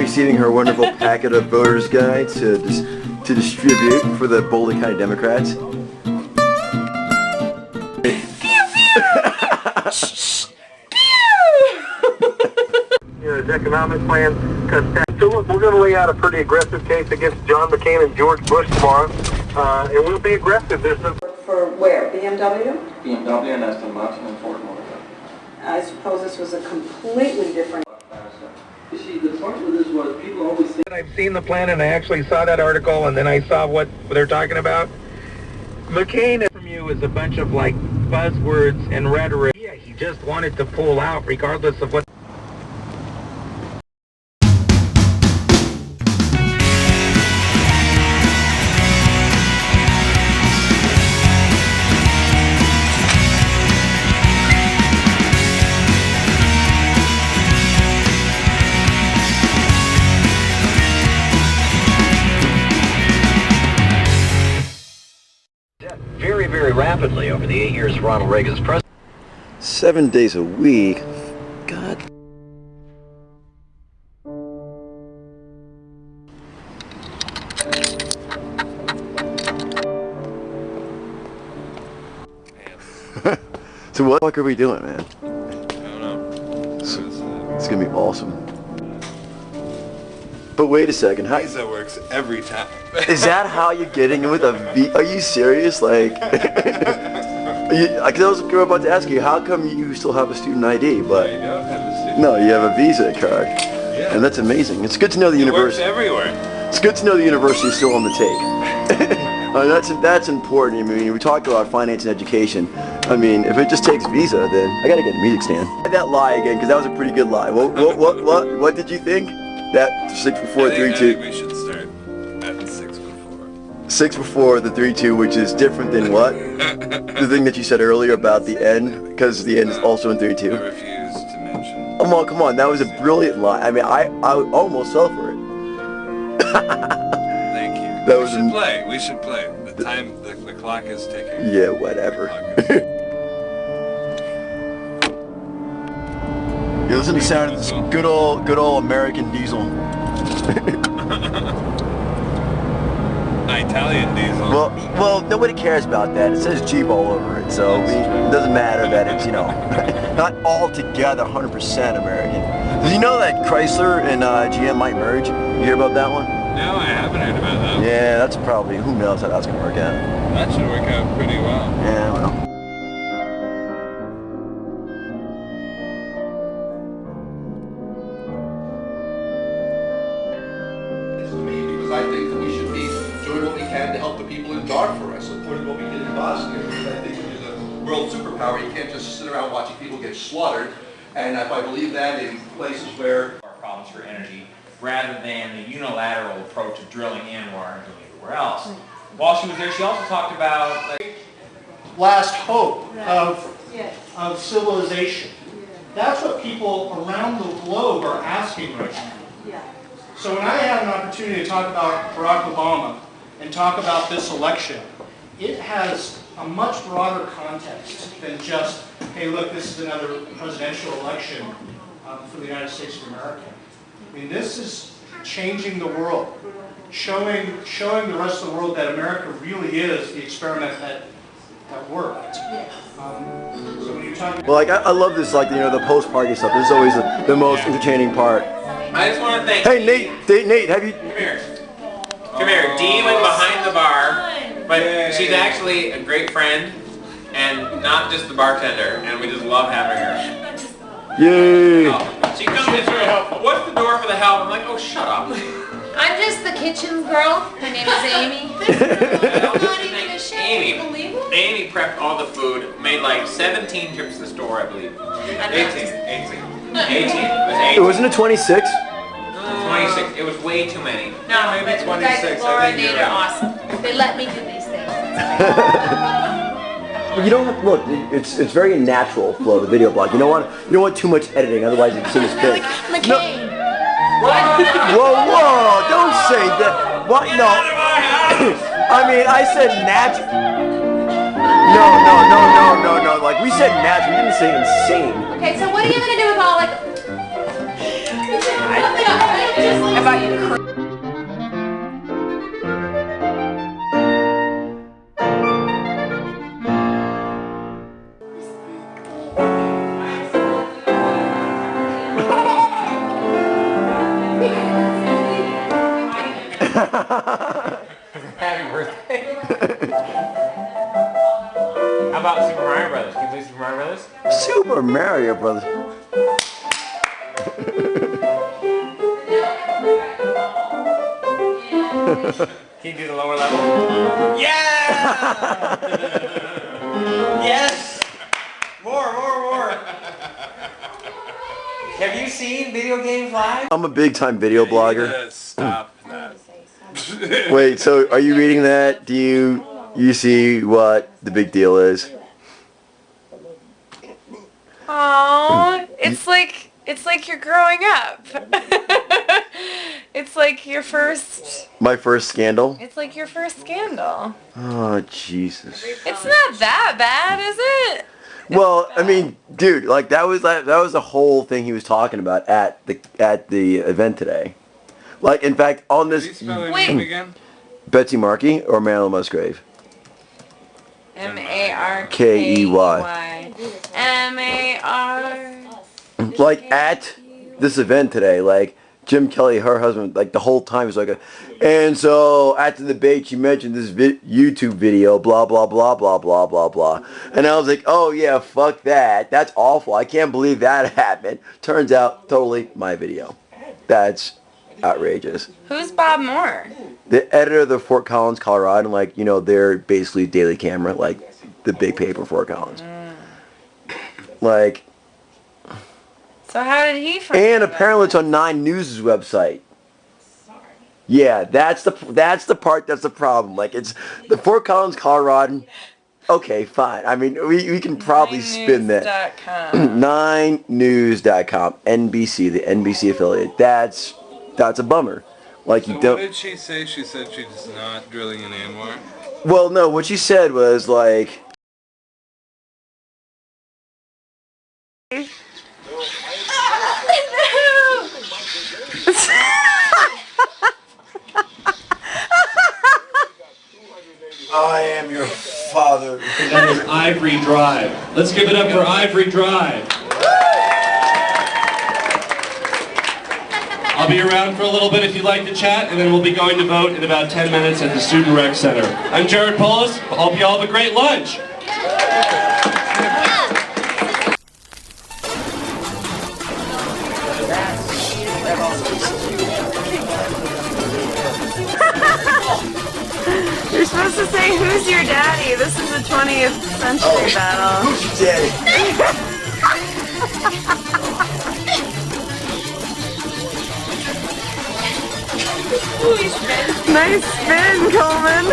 receiving her wonderful packet of voters' guide to distribute for the Boulder County Democrats. His economic plan cuts tax. So look, we're going to lay out a pretty aggressive case against John McCain and George Bush tomorrow, and we'll be aggressive. There's no... For where? BMW? BMW and installments and Ford Motor. I suppose this was a completely different... You see, the part with this was people always think... I've seen the plan, and I actually saw that article, and then I saw what they're talking about. McCain from you is a bunch of, like, buzzwords and rhetoric. Yeah, he just wanted to pull out regardless of what... very, very rapidly over the 8 years Ronald Reagan's president. 7 days a week. God. So what the fuck are we doing, man? I don't know. It's gonna be awesome. But wait a second, how... Visa works every time. Is that how you're getting in with a V? Are you serious? Like, because I was about to ask you, how come you still have a student ID, but I don't have a student. no, you have a Visa card, Yeah. and that's amazing. It's good to know the It works university. everywhere. It's good to know the university is still on the take. That's important. I mean, we talked about finance and education. I mean, if it just takes Visa, then I gotta get a music stand. That lie again, because that was a pretty good lie. What did you think? That 6 before 3 2. I think we should start at 6 before. 6 before the 3 2, which is different than what? The thing that you said earlier about the end, because the end is also in 3 2. I refuse to mention. Come on, that was a brilliant lie. I mean, I almost fell for it. Thank you. That was We should play. The time, the clock is ticking. Yeah, whatever. You listen to the sound of this good old American diesel. Italian diesel. Well, nobody cares about that. It says Jeep all over it, so it doesn't matter that it's, not altogether 100% American. Did you know that Chrysler and GM might merge? You hear about that one? No, I haven't heard about that. Yeah, that's probably, who knows how that's going to work out. That should work out pretty well. Yeah, well. Because I think that we should be doing what we can to help the people in Darfur. I supported what we did in Bosnia because I think when you're the world superpower, you can't just sit around watching people get slaughtered. And if I believe that in places where our problems for energy, rather than the unilateral approach of drilling in where and doing everywhere else. While she was there, she also talked about last hope of civilization. That's what people around the globe are asking right now. So when I have an opportunity to talk about Barack Obama and talk about this election, it has a much broader context than just, hey, look, this is another presidential election for the United States of America. I mean, this is changing the world, showing the rest of the world that America really is the experiment that worked. So when you're talking, Well, like, I love this, like, the post-party stuff. This is always the most entertaining part. I just want to thank Hey, Nate, have you... Come here. Come here. Dee went behind the bar, but she's actually a great friend and not just the bartender, and we just love having her. Yay! Oh, she comes in, what's the door for the help? I'm like, oh, shut up. I'm just the kitchen girl. Her name is Amy. I'm not even a chef. Can you believe it? Amy prepped all the food, made like 17 trips to the store, I believe. 18. It wasn't a 26? 26. It was way too many. No, maybe but the guys 26, at Laura I and think Nate you're are right. awesome. They let me do these things. You don't have, look, it's very natural flow, the video blog. You don't want too much editing, otherwise it's too thick. McCain. Whoa, don't say that. What? No. I mean, I said natural. No. Like, we said natural, we didn't say insane. Okay, so what are you gonna do with all like? I bought you Happy birthday. How about Super Mario Brothers? Can you play Super Mario Brothers? Super Mario Brothers. Can you do the lower level? Yeah! Yes! More. Have you seen video games live? I'm a big time video blogger. Stop that. Wait, so are you reading that? Do you see what the big deal is? Oh, it's like you're growing up. It's like your first. My first scandal? It's like your first scandal. Oh, Jesus. It's not that bad, is it? Well, I mean, dude, like that was the whole thing he was talking about at the event today. Like, in fact, on Can you this spell her Wait. name again? Betsy Markey or Marilyn Musgrave? MARKEY. MAR. Like at this event today, like Jim Kelly, her husband, like the whole time was like, and so at the debate she mentioned this YouTube video, blah blah blah blah blah blah blah, and I was like, oh yeah, fuck that, that's awful, I can't believe that happened. Turns out, totally my video. That's outrageous. Who's Bob Moore? The editor of the Fort Collins, Colorado, and like, you know, they're basically Daily Camera, like the big paper Fort Collins. Like. So how did he find And out about apparently it's on 9 News' website. Yeah, that's the part that's the problem. Like, it's the Fort Collins, Colorado. Okay, fine. I mean, we can probably spin that. 9news.com, NBC, the NBC affiliate. That's a bummer. Like, you So don't. what did she say? She said she's not drilling in Anwar. Well, no. What she said was like. I am your father. That is Ivory Drive. Let's give it up for Ivory Drive. I'll be around for a little bit if you'd like to chat, and then we'll be going to vote in about 10 minutes at the Student Rec Center. I'm Jared Polis. I hope you all have a great lunch. You're supposed to say, who's your daddy? This is a 20th century battle. Who's your daddy? Nice spin, Coleman.